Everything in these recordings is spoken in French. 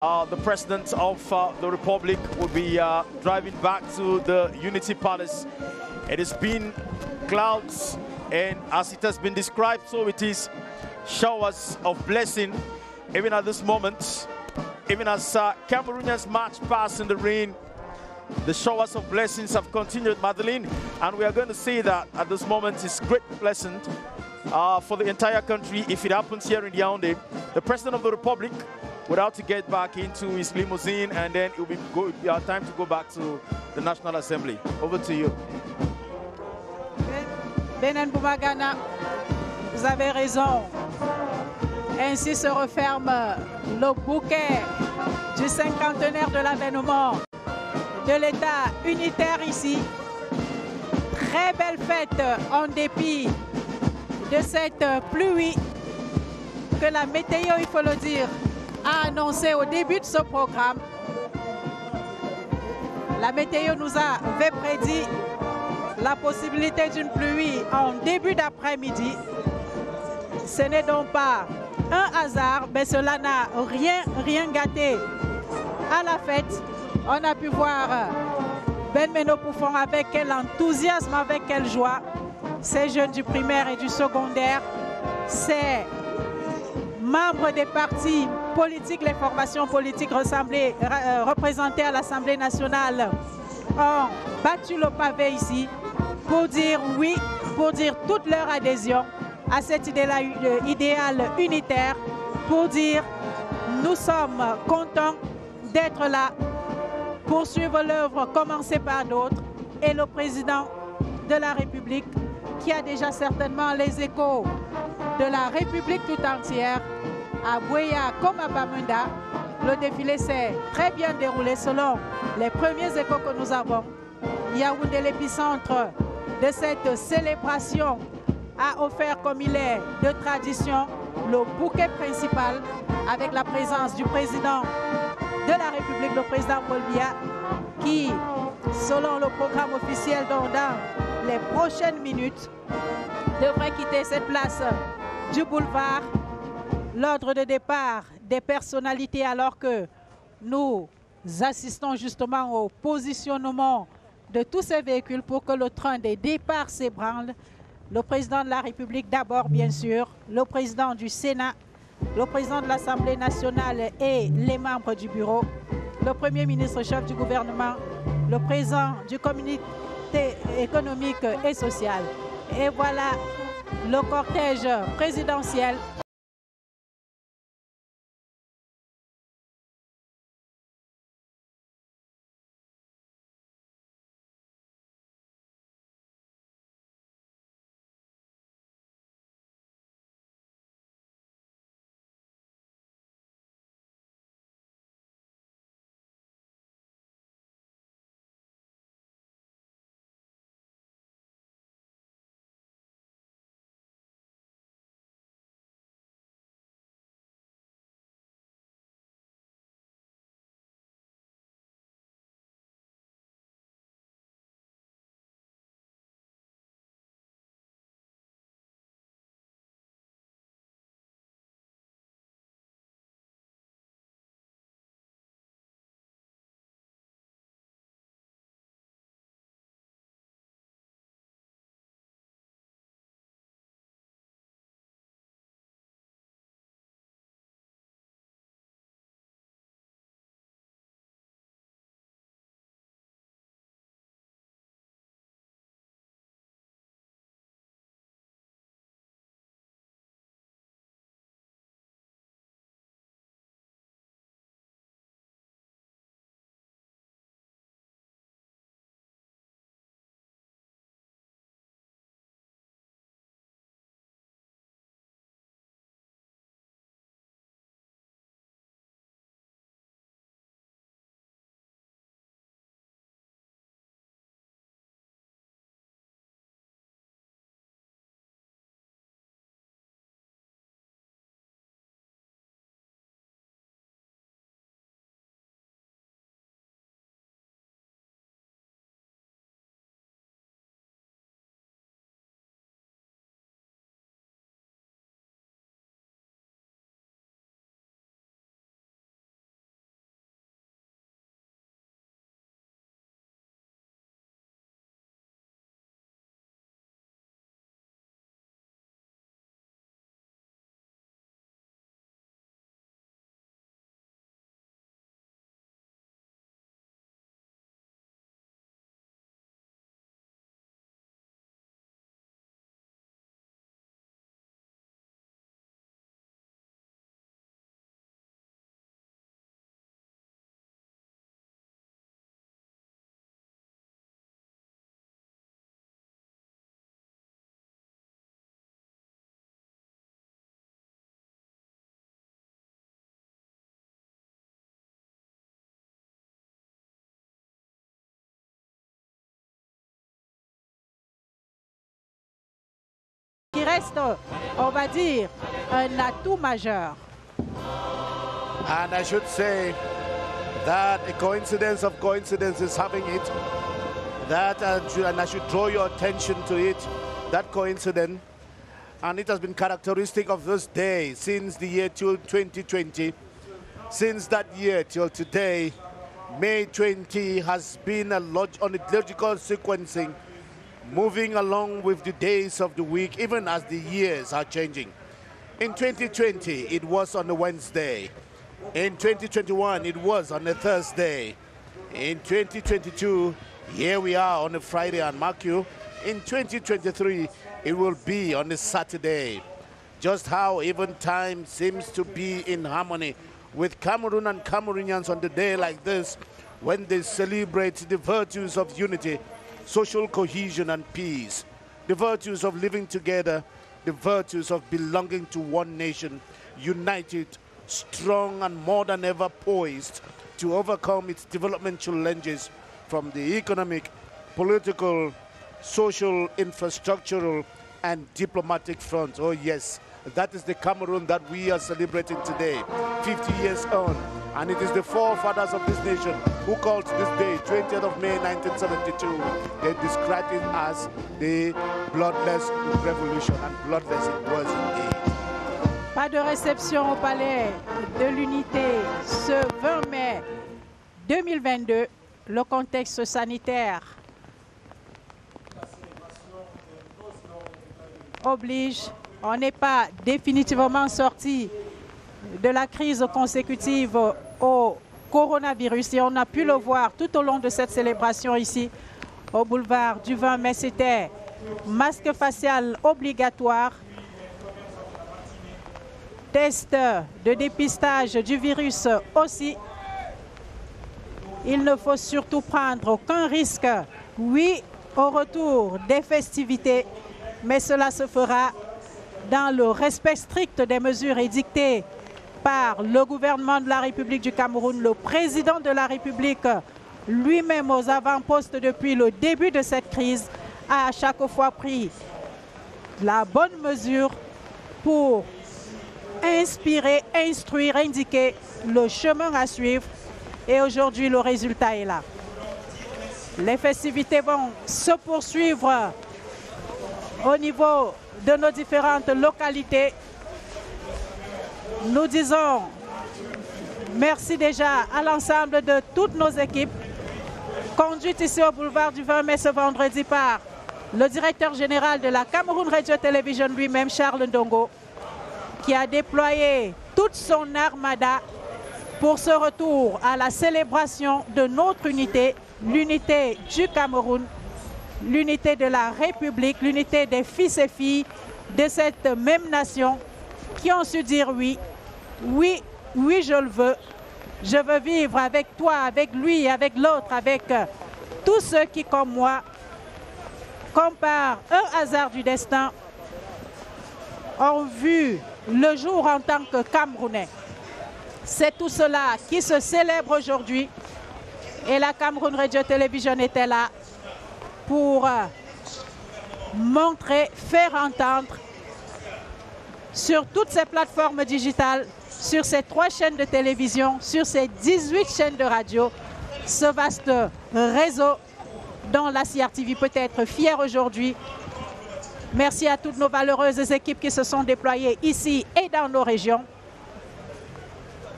The President of the Republic will be driving back to the Unity Palace. It has been clouds, and as it has been described, so it is showers of blessing. Even at this moment, even as Cameroonians march past in the rain, the showers of blessings have continued, Madeline, and we are going to see that at this moment is great blessing for the entire country if it happens here in Yaoundé. The President of the Republic would have to get back into his limousine, and then it will be time to go back to the National Assembly. Over to you. Benin Boumagana, vous avez raison. Ainsi se referme le bouquet du cinquantenaire de l'avènement de l'État unitaire ici. Très belle fête en dépit de cette pluie que la météo, il faut le dire, a annoncé au début de ce programme. La météo nous avait prédit la possibilité d'une pluie en début d'après-midi. Ce n'est donc pas un hasard, mais cela n'a rien gâté à la fête. On a pu voir Ben Meno Poufon avec quel enthousiasme, avec quelle joie. Ces jeunes du primaire et du secondaire, ces membres des partis politiques, les formations politiques représentées à l'Assemblée nationale ont battu le pavé ici pour dire oui, pour dire toute leur adhésion à cet idéal unitaire, pour dire nous sommes contents d'être là, poursuivre l'œuvre commencée par d'autres, et le président de la République qui a déjà certainement les échos de la République tout entière, à Bouéa comme à Bamenda. Le défilé s'est très bien déroulé selon les premiers échos que nous avons. Yaoundé, l'épicentre de cette célébration, a offert, comme il est de tradition, le bouquet principal avec la présence du président de la République, le président Paul Biya, qui, selon le programme officiel dans les prochaines minutes, devrait quitter cette place du boulevard. L'ordre de départ des personnalités, alors que nous assistons justement au positionnement de tous ces véhicules pour que le train des départs s'ébranle. Le président de la République d'abord, bien sûr, le président du Sénat, le président de l'Assemblée nationale et les membres du bureau, le premier ministre chef du gouvernement, le président du comité économique et social. Et voilà le cortège présidentiel. reste, on va dire, un atout majeur. And I should say that a coincidence of coincidences having it, that and I should draw your attention to it, that coincidence, and it has been characteristic of this day since the year 2020. Since that year till today, May 20 has been on a logical sequencing, moving along with the days of the week, even as the years are changing. In 2020, it was on a Wednesday. In 2021, it was on a Thursday. In 2022, here we are on a Friday, and mark you, in 2023, it will be on a Saturday. Just how even time seems to be in harmony with Cameroon and Cameroonians on the day like this, when they celebrate the virtues of unity, social cohesion and peace, the virtues of living together, the virtues of belonging to one nation, united, strong and more than ever poised to overcome its development challenges from the economic, political, social, infrastructural and diplomatic front. Oh yes, that is the Cameroon that we are celebrating today, 50 years on. And it is the forefathers of this nation who called this day, 20th of May 1972. They described it as the bloodless revolution, and bloodless it was indeed. Pas de réception au Palais de l'Unité ce 20 mai 2022. Le contexte sanitaire oblige. On n'est pas définitivement sorti de la crise consécutive au coronavirus. Et on a pu le voir tout au long de cette célébration ici au boulevard du 20 mai. C'était masque facial obligatoire, test de dépistage du virus aussi. Il ne faut surtout prendre aucun risque, oui, au retour des festivités, mais cela se fera dans le respect strict des mesures édictées par le gouvernement de la République du Cameroun, le président de la République lui-même aux avant-postes depuis le début de cette crise, a à chaque fois pris la bonne mesure pour inspirer, instruire, indiquer le chemin à suivre. Et aujourd'hui, le résultat est là. Les festivités vont se poursuivre au niveau de nos différentes localités. Nous disons merci déjà à l'ensemble de toutes nos équipes conduites ici au boulevard du 20 mai ce vendredi par le directeur général de la Cameroun Radio Television lui-même, Charles Ndongo, qui a déployé toute son armada pour ce retour à la célébration de notre unité, l'unité du Cameroun, l'unité de la République, l'unité des fils et filles de cette même nation qui ont su dire oui, oui, oui, je le veux. Je veux vivre avec toi, avec lui, avec l'autre, avec tous ceux qui, comme moi, comme par un hasard du destin, ont vu le jour en tant que Camerounais. C'est tout cela qui se célèbre aujourd'hui. Et la Cameroun Radio Television était là pour montrer, faire entendre sur toutes ces plateformes digitales, sur ces 3 chaînes de télévision, sur ces 18 chaînes de radio, ce vaste réseau dont la CRTV peut être fière aujourd'hui. Merci à toutes nos valeureuses équipes qui se sont déployées ici et dans nos régions.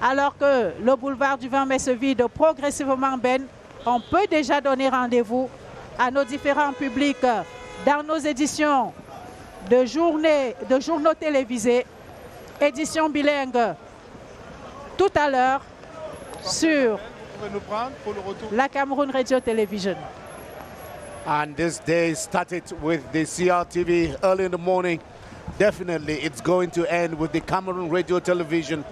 Alors que le boulevard du 20 mai se vide progressivement, Ben, on peut déjà donner rendez-vous à nos différents publics dans nos éditions de journaux télévisés, édition bilingue tout à l'heure sur la Cameroun Radio Television. And this day started with the CRTV early in the morning. Definitely it's going to end with the Cameroon Radio Television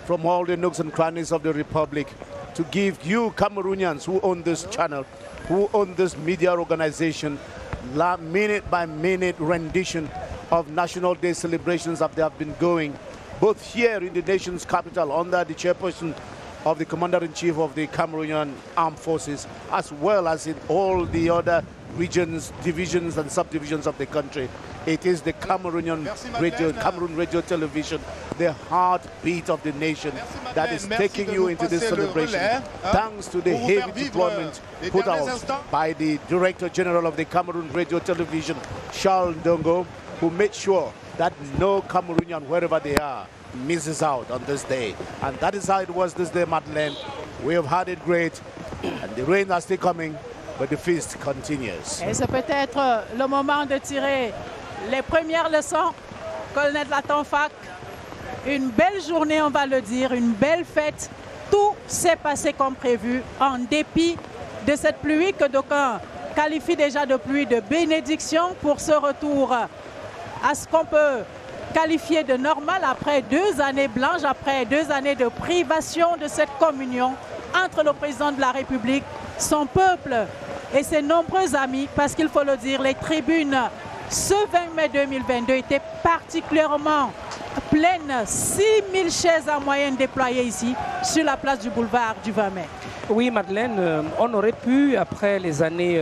from all the nooks and crannies of the Republic to give you Cameroonians who own this channel, who own this media organization, minute by minute rendition of National Day celebrations that they have been going, both here in the nation's capital under the chairperson of the Commander-in-Chief of the Cameroonian Armed Forces, as well as in all the other regions, divisions and subdivisions of the country. It is the Cameroon Radio Television, the heartbeat of the nation that is taking you into this celebration. Thanks to the heavy deployment put out by the Director General of the Cameroon Radio Television, Charles Ndongo, who made sure that no Cameroonian, wherever they are, misses out on this day. And that is how it was this day, Madeleine. We have had it great, and the rain are still coming, but the feast continues. Et c'est peut-être le moment de tirer les premières leçons. Colonel Latonfac, une belle journée, on va le dire, une belle fête. Tout s'est passé comme prévu, en dépit de cette pluie que d'aucuns qualifient déjà de pluie de bénédiction pour ce retour à ce qu'on peut qualifié de normal après 2 années blanches, après 2 années de privation de cette communion entre le président de la République, son peuple et ses nombreux amis, parce qu'il faut le dire, les tribunes ce 20 mai 2022 étaient particulièrement pleines, 6000 chaises en moyenne déployées ici sur la place du boulevard du 20 mai. Oui, Madeleine, on aurait pu, après les années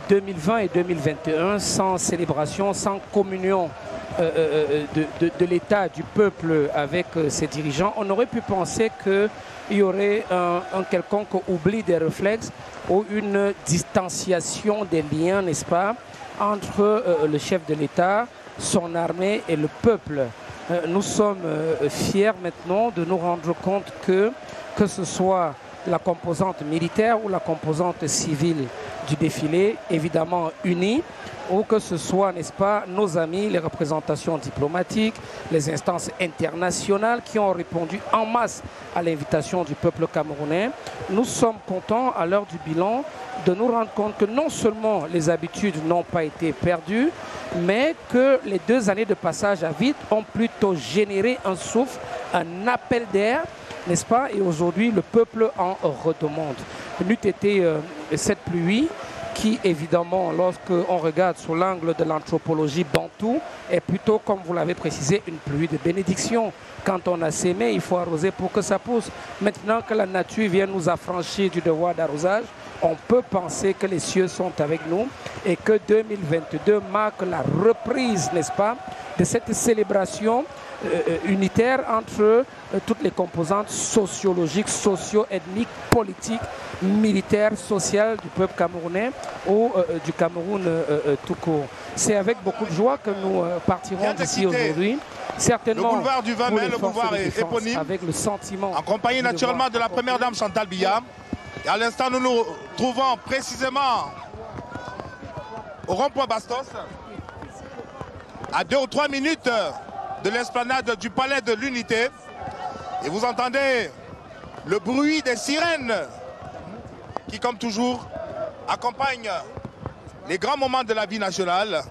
2020 et 2021, sans célébration, sans communion de l'État, du peuple avec ses dirigeants, on aurait pu penser qu'il y aurait un quelconque oubli des réflexes ou une distanciation des liens, n'est-ce pas, entre le chef de l'État, son armée et le peuple. Nous sommes fiers maintenant de nous rendre compte que ce soit la composante militaire ou la composante civile du défilé, évidemment unis, ou que ce soit, n'est-ce pas, nos amis, les représentations diplomatiques, les instances internationales qui ont répondu en masse à l'invitation du peuple camerounais. Nous sommes contents, à l'heure du bilan, de nous rendre compte que non seulement les habitudes n'ont pas été perdues, mais que les 2 années de passage à vide ont plutôt généré un souffle, un appel d'air, n'est-ce pas? Et aujourd'hui, le peuple en redemande. N'eût été cette pluie qui, évidemment, lorsqu'on regarde sous l'angle de l'anthropologie bantoue, est plutôt, comme vous l'avez précisé, une pluie de bénédiction. Quand on a sémé, il faut arroser pour que ça pousse. Maintenant que la nature vient nous affranchir du devoir d'arrosage, on peut penser que les cieux sont avec nous et que 2022 marque la reprise, n'est-ce pas, de cette célébration unitaire entre toutes les composantes sociologiques, socio-ethniques, politiques, militaires, sociales du peuple camerounais ou du Cameroun tout court. C'est avec beaucoup de joie que nous partirons d'ici aujourd'hui. Certainement, le boulevard du 20 mai, le boulevard est éponyme, avec le sentiment, en compagnie naturellement de la première dame Chantal Biya. Et à l'instant, nous nous trouvons précisément au rond-point Bastos, à 2 ou 3 minutes de l'esplanade du Palais de l'Unité. Et vous entendez le bruit des sirènes qui, comme toujours, accompagnent les grands moments de la vie nationale,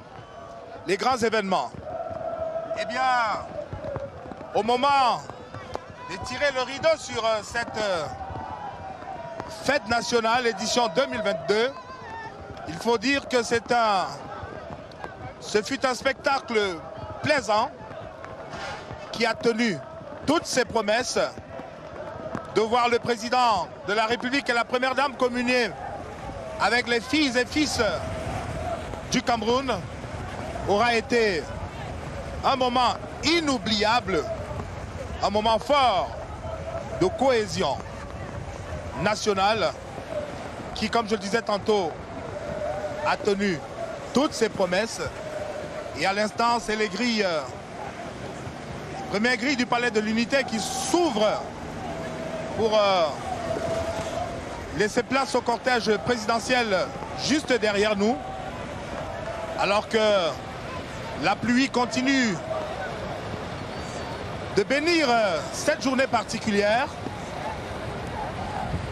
les grands événements. Eh bien, au moment de tirer le rideau sur cette fête nationale, édition 2022, il faut dire que ce fut un spectacle plaisant qui a tenu toutes ses promesses de voir le président de la République et la première dame communier avec les filles et fils du Cameroun. Aura été un moment inoubliable, un moment fort de cohésion nationale qui, comme je le disais tantôt, a tenu toutes ses promesses. Et à l'instant, c'est les grilles, première grille du Palais de l'Unité qui s'ouvre pour laisser place au cortège présidentiel juste derrière nous, alors que la pluie continue de bénir cette journée particulière.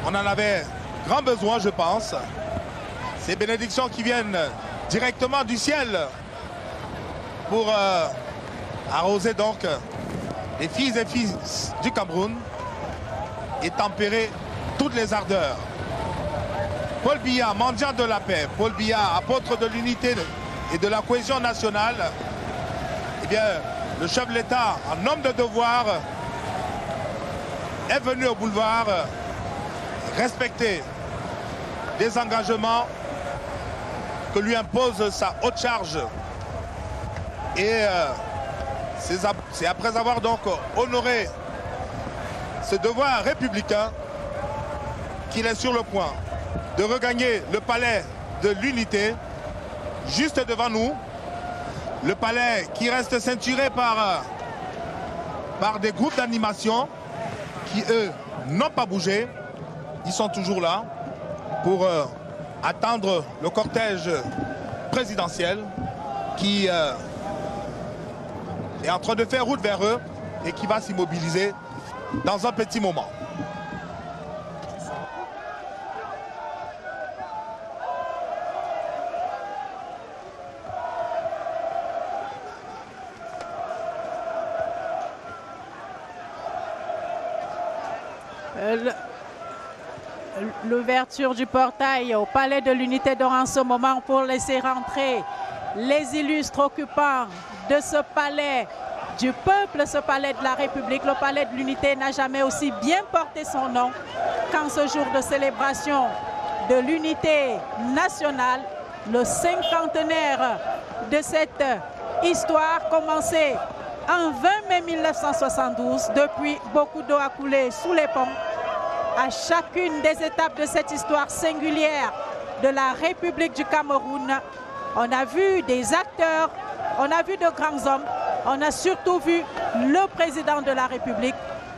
On en avait grand besoin, je pense. Ces bénédictions qui viennent directement du ciel pour arroser donc les filles et fils du Cameroun et tempérer toutes les ardeurs. Paul Biya, mendiant de la paix, Paul Biya, apôtre de l'unité et de la cohésion nationale, eh bien, le chef de l'État, en homme de devoir, est venu au boulevard respecter les engagements que lui impose sa haute charge Et c'est après avoir donc honoré ce devoir républicain qu'il est sur le point de regagner le palais de l'Unité, juste devant nous. Le palais qui reste ceinturé par des groupes d'animation qui, eux, n'ont pas bougé. Ils sont toujours là pour attendre le cortège présidentiel qui est en train de faire route vers eux et qui va s'immobiliser dans un petit moment. L'ouverture du portail au palais de l'Unité d'Or en ce moment pour laisser rentrer les illustres occupants de ce palais du peuple, ce palais de la République. Le palais de l'Unité n'a jamais aussi bien porté son nom qu'en ce jour de célébration de l'unité nationale, le cinquantenaire de cette histoire commencée en 20 mai 1972. Depuis, beaucoup d'eau a coulé sous les ponts. À chacune des étapes de cette histoire singulière de la République du Cameroun, on a vu des acteurs, on a vu de grands hommes, on a surtout vu le président de la République,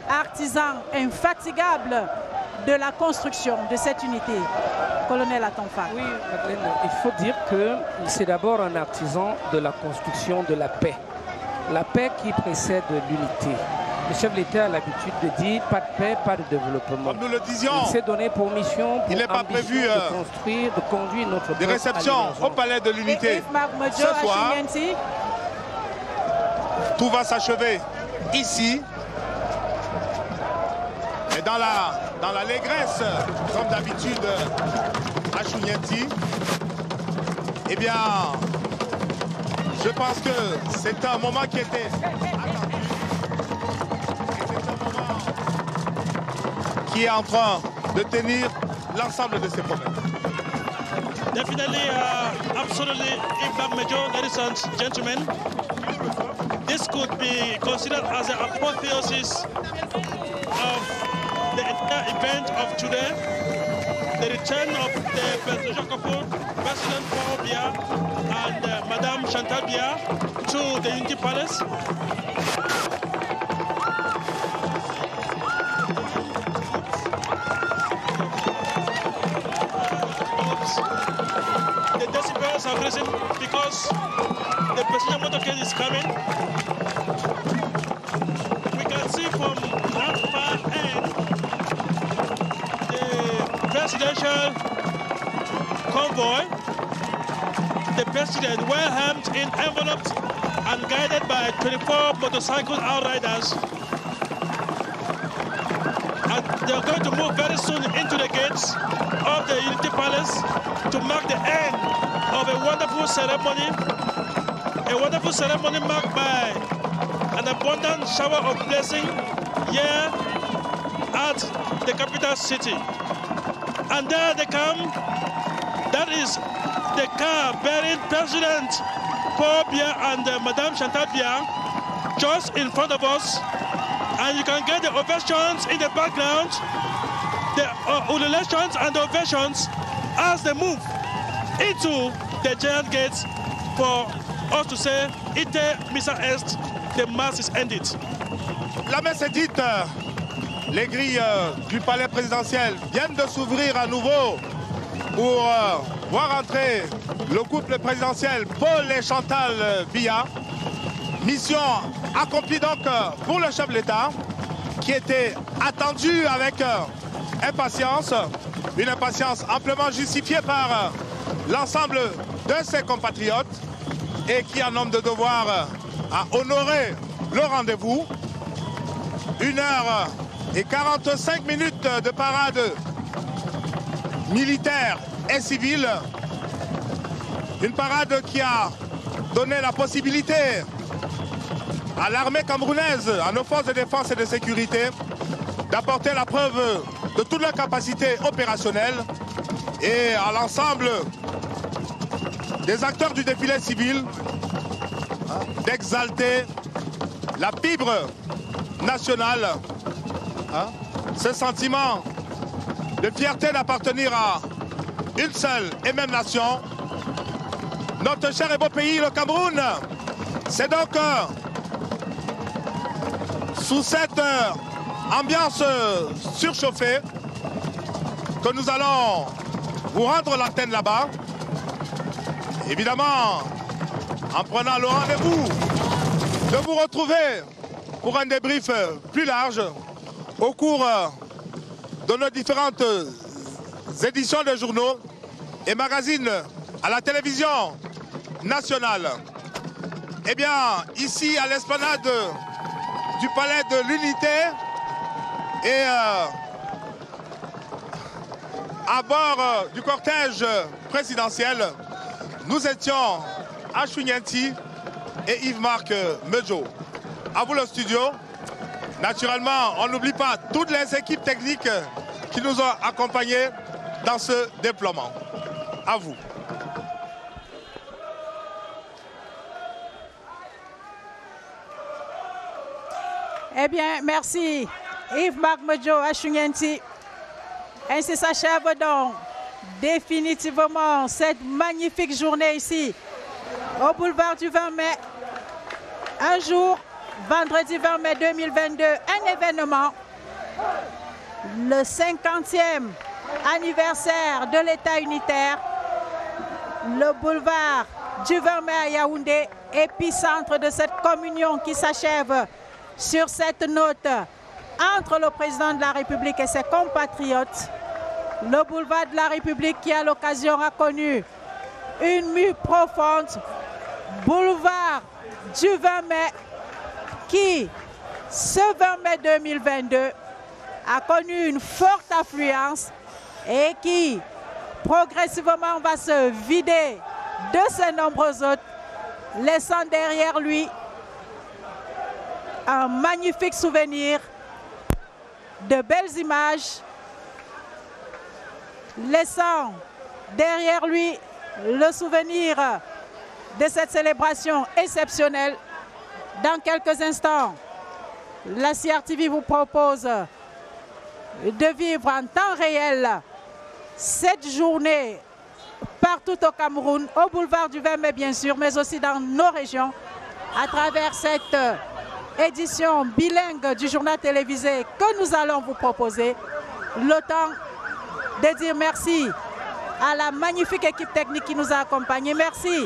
artisan infatigable de la construction de cette unité. Colonel Atonfa. Oui, Madeleine, il faut dire que c'est d'abord un artisan de la construction de la paix. La paix qui précède l'unité. Le chef de l'État a l'habitude de dire pas de paix, pas de développement. Comme nous le disions, il s'est donné pour mission, il n'est pas prévu de construire, de conduire notre des réceptions au palais de l'Unité. Ce soir, tout va s'achever ici. Et dans l'allégresse, comme d'habitude, à Chougnenti, eh bien, je pense que c'est un moment qui était attendu. Qui est en train de tenir l'ensemble de ses promesses. Definitely, absolutely, Impact Major, ladies and gentlemen, this could be considered as an apotheosis of the entire event of today, the return of the President Kapoor, President Paul Biya, and Madame Chantal Biya to the Unity Palace. Have risen because the presidential motorcade is coming. We can see from that far end the presidential convoy, the president well armed in enveloped and guided by 24 motorcycle outriders. And they're going to move very soon into the gates of the Unity Palace to mark the end of a wonderful ceremony marked by an abundant shower of blessing here at the capital city. And there they come. That is the car bearing President Paul Biya and Madame Chantal Biya just in front of us. And you can get the ovations in the background, the ululations and the ovations as they move into the giant gates for us to say, Ite Missa Est, the mass is ended. La messe est dite. Les grilles du palais présidentiel viennent de s'ouvrir à nouveau pour voir entrer le couple présidentiel Paul et Chantal Biya. Mission accomplie donc pour le chef de l'État qui était attendu avec impatience, une impatience amplement justifiée par l'ensemble de ses compatriotes et qui, en homme de devoir, a honoré le rendez-vous. 1h45 de parade militaire et civile. Une parade qui a donné la possibilité à l'armée camerounaise, à nos forces de défense et de sécurité, d'apporter la preuve de toute leur capacité opérationnelle et à l'ensemble des acteurs du défilé civil d'exalter la fibre nationale, ce sentiment de fierté d'appartenir à une seule et même nation, notre cher et beau pays, le Cameroun. C'est donc sous cette ambiance surchauffée que nous allons vous rendre l'antenne là-bas. Évidemment, en prenant le rendez-vous de vous retrouver pour un débrief plus large au cours de nos différentes éditions de journaux et magazines à la télévision nationale. Eh bien, ici à l'esplanade du Palais de l'Unité et à bord du cortège présidentiel, nous étions Ashwin Yenti et Yves-Marc Medjo. À vous le studio. Naturellement, on n'oublie pas toutes les équipes techniques qui nous ont accompagnés dans ce déploiement. À vous. Eh bien, merci Yves-Marc Medjo, Ashwin Yenti. Ainsi s'achève donc définitivement cette magnifique journée ici au boulevard du 20 mai. Un jour, vendredi 20 mai 2022, un événement, le 50e anniversaire de l'État unitaire, le boulevard du 20 mai à Yaoundé, épicentre de cette communion qui s'achève sur cette note entre le président de la République et ses compatriotes. Le boulevard de la République qui à l'occasion a connu une mue profonde, boulevard du 20 mai qui, ce 20 mai 2022, a connu une forte affluence et qui progressivement va se vider de ses nombreux hôtes, laissant derrière lui un magnifique souvenir, de belles images, laissant derrière lui le souvenir de cette célébration exceptionnelle. Dans quelques instants, la CRTV vous propose de vivre en temps réel cette journée partout au Cameroun, au boulevard du 20 mai bien sûr, mais aussi dans nos régions, à travers cette édition bilingue du journal télévisé que nous allons vous proposer. Le temps de dire merci à la magnifique équipe technique qui nous a accompagnés. Merci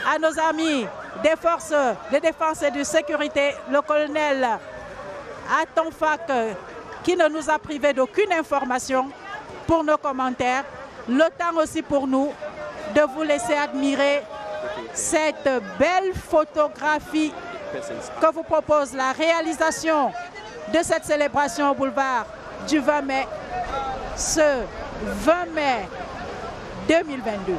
à nos amis des forces de défense et de sécurité, le colonel Atonfak qui ne nous a privé d'aucune information pour nos commentaires. Le temps aussi pour nous de vous laisser admirer cette belle photographie que vous propose la réalisation de cette célébration au boulevard du 20 mai, ce 20 mai 2022.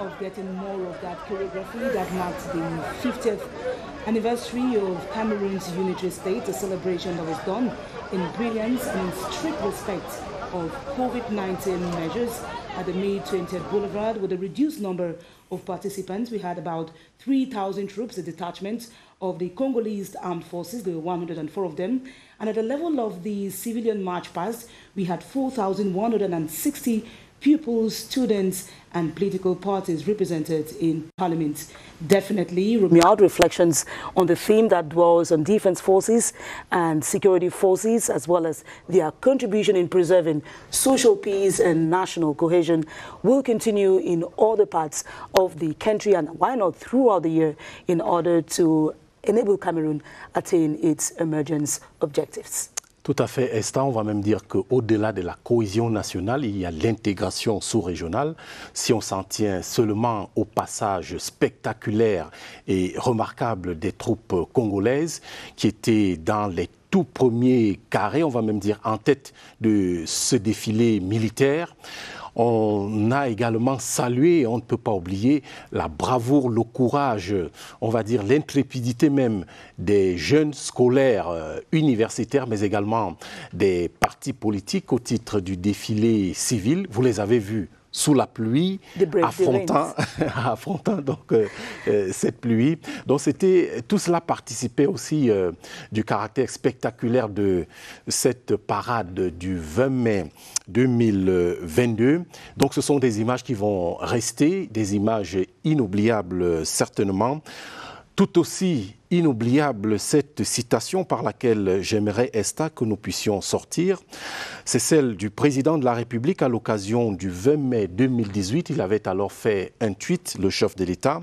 Of getting more of that choreography that marks the 50th anniversary of Cameroon's unitary state, a celebration that was done in brilliance and in strict respect of COVID-19 measures at the Mid-20th Boulevard. With a reduced number of participants, we had about 3,000 troops, a detachment of the Congolese Armed Forces, there were 104 of them. And at the level of the civilian march past, we had 4,160 pupils, students, and political parties represented in Parliament. Definitely, Romeo's reflections on the theme that dwells on defense forces and security forces, as well as their contribution in preserving social peace and national cohesion, will continue in other parts of the country, and why not throughout the year, in order to enable Cameroon attain its emergence objectives. Tout à fait, Esther. On va même dire qu'au-delà de la cohésion nationale, il y a l'intégration sous-régionale. Si on s'en tient seulement au passage spectaculaire et remarquable des troupes congolaises qui étaient dans les tout premiers carrés, on va même dire en tête de ce défilé militaire, On a également salué, on ne peut pas oublier, la bravoure, le courage, on va dire l'intrépidité même des jeunes scolaires universitaires, mais également des partis politiques au titre du défilé civil. Vous les avez vus sous la pluie, affrontant donc cette pluie. Donc tout cela participait aussi du caractère spectaculaire de cette parade du 20 mai 2022. Donc ce sont des images qui vont rester, des images inoubliables certainement. Tout aussi inoubliable cette citation par laquelle j'aimerais, Esther, que nous puissions sortir. C'est celle du président de la République à l'occasion du 20 mai 2018. Il avait alors fait un tweet, le chef de l'État.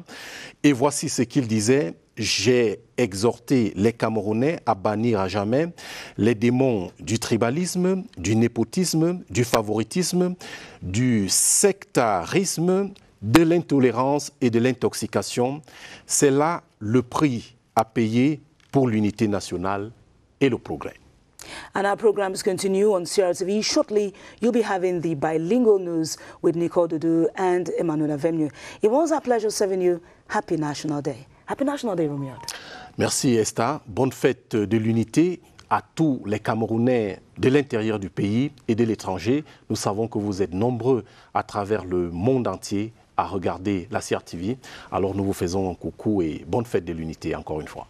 Et voici ce qu'il disait. J'ai exhorté les Camerounais à bannir à jamais les démons du tribalisme, du népotisme, du favoritisme, du sectarisme, de l'intolérance et de l'intoxication. C'est là le prix à payer pour l'unité nationale et le progrès. And our programs continue on CRTV. Shortly, you'll be having the bilingual news with Nicole Doudou and Emmanuel Avemnu. It was a pleasure serving you. Happy National Day. Happy National Day, Romuald. Merci, Esther. Bonne fête de l'unité à tous les Camerounais de l'intérieur du pays et de l'étranger. Nous savons que vous êtes nombreux à travers le monde entier à regarder la CRTV. Alors nous vous faisons un coucou et bonne fête de l'unité encore une fois.